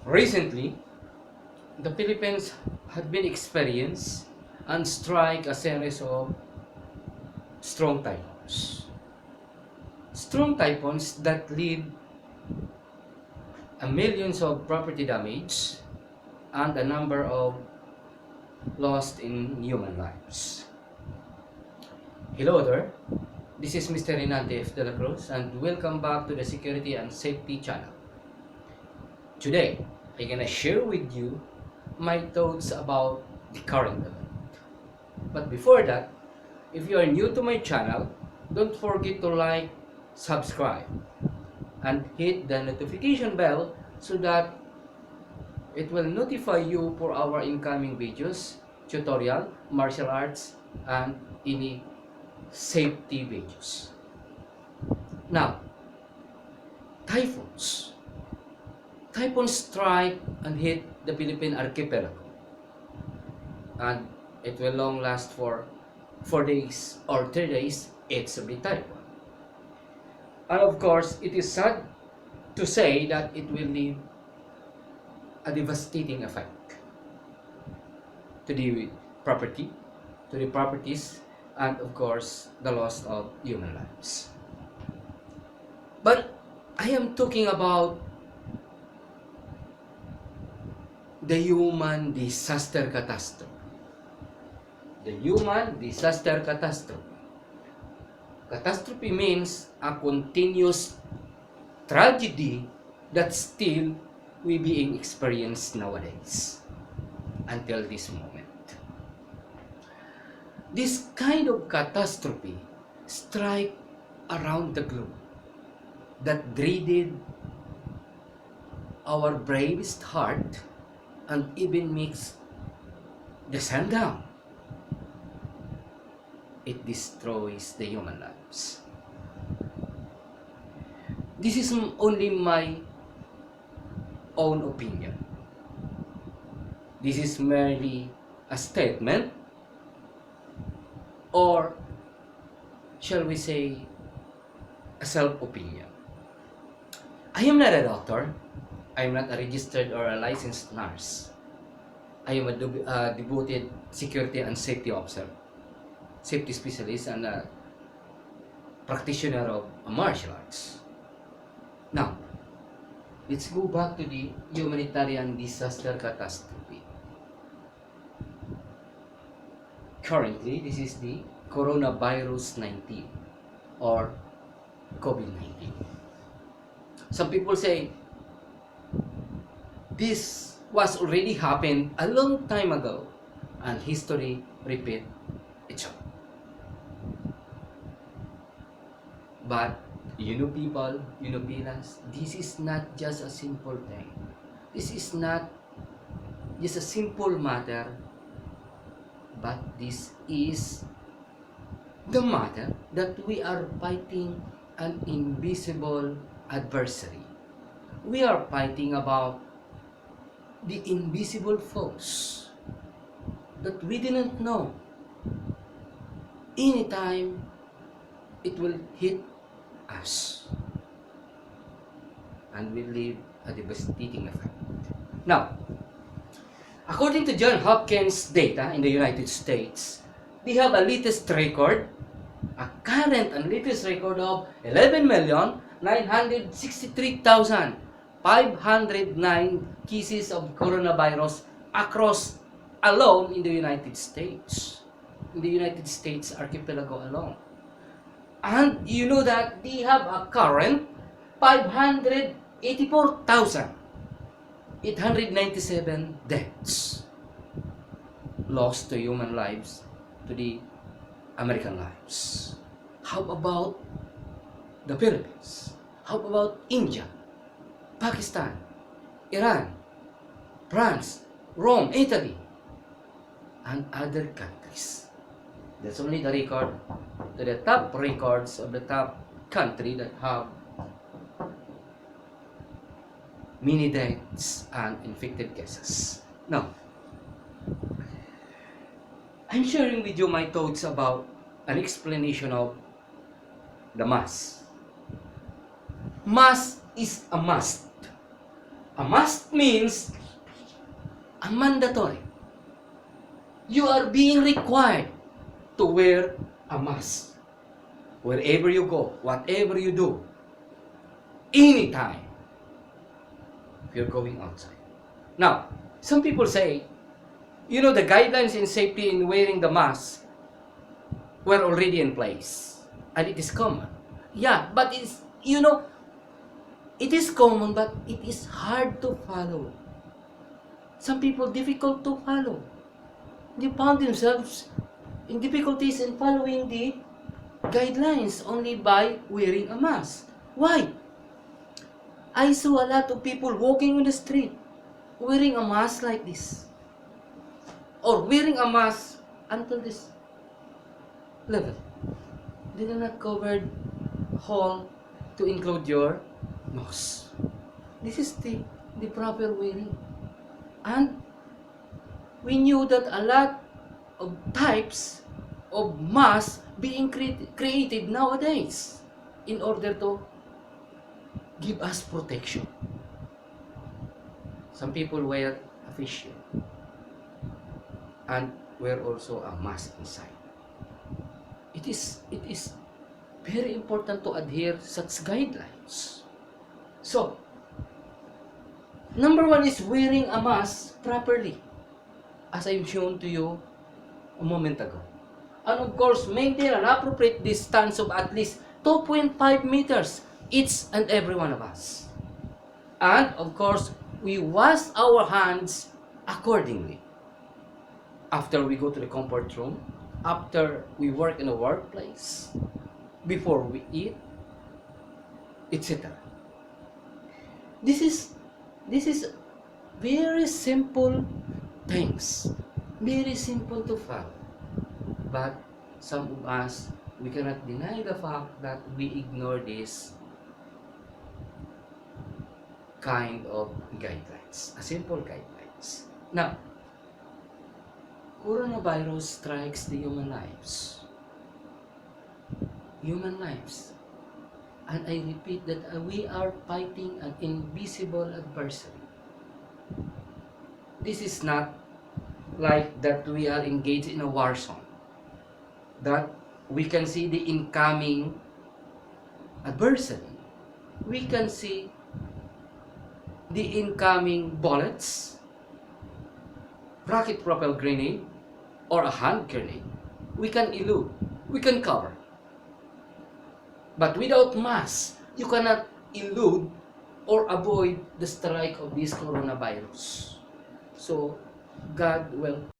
Recently, the Philippines had been experienced and strike a series of strong typhoons. Strong typhoons that lead a millions of property damage and a number of lost in human lives. Hello there, this is Mr. Renante F. De La Cruz and welcome back to the Security and Safety channel. Today, I'm gonna share with you my thoughts about the current event. But before that, if you are new to my channel, don't forget to like, subscribe, and hit the notification bell so that it will notify you for our incoming videos, tutorial, martial arts, and any safety videos. Now, typhoons. Typhoons strike and hit the Philippine archipelago, and it will long last for 4 days or 3 days. It's a big typhoon. And of course, it is sad to say that it will leave a devastating effect to the property, to the properties, and of course, the loss of human lives. But I am talking about the human disaster catastrophe. The human disaster catastrophe. Catastrophe means a continuous tragedy that still we being experienced nowadays until this moment. This kind of catastrophe strike around the globe that dreaded our bravest heart and even makes the sun down. It destroys the human lives. This is only my own opinion. This is merely a statement, or shall we say a self-opinion. I am not a doctor. I am not a registered or a licensed nurse. I am a devoted security and safety officer, safety specialist, and a practitioner of martial arts. Now, let's go back to the humanitarian disaster catastrophe. Currently, this is the coronavirus 19 or COVID-19. Some people say this was already happened a long time ago and history repeat itself. But people, Pilas, this is not just a simple thing. This is not just a simple matter, but this is the matter that we are fighting an invisible adversary. We are fighting about the invisible foes that we didn't know. Anytime it will hit us and will leave a devastating effect. Now, according to John Hopkins data in the United States, they have a latest record, a current and latest record of 11,963,509 cases of coronavirus across alone in the United States. In the United States archipelago alone. And you know that they have a current 584,897 deaths lost to human lives, to the American lives. How about the Philippines? How about India, Pakistan, Iran, France, Rome, Italy, and other countries? That's only the record to the top records of the top country that have many deaths and infected cases. Now, I'm sharing with you my thoughts about an explanation of the mask. Mask is a must. A must means a mandatory. You are being required to wear a mask. Wherever you go, whatever you do, anytime you're going outside. Now, some people say, the guidelines in safety in wearing the mask were already in place. And it is common. Yeah, but it is common, but it is hard to follow. Some people difficult to follow. They found themselves in difficulties in following the guidelines only by wearing a mask. Why? I saw a lot of people walking on the street wearing a mask like this. Or wearing a mask until this level. They do not cover whole to include your nose. This is the proper wearing. And we knew that a lot of types of masks being created nowadays in order to give us protection. Some people wear a face shield and wear also a mask inside. It is very important to adhere such guidelines. So, number one is wearing a mask properly, as I've shown to you a moment ago. And of course, maintain an appropriate distance of at least 2.5 meters each and every one of us. And of course, we wash our hands accordingly. After we go to the comfort room, after we work in a workplace, before we eat, etc. This is very simple things, very simple to follow. But some of us, we cannot deny the fact that we ignore this kind of guidelines, a simple guidelines. Now, coronavirus strikes the human lives. Human lives. And I repeat that we are fighting an invisible adversary. This is not like that we are engaged in a war zone, that we can see the incoming adversary. We can see the incoming bullets, rocket-propelled grenade, or a hand grenade. We can elude, we can cover. But without mask, you cannot elude or avoid the strike of this coronavirus. So, God will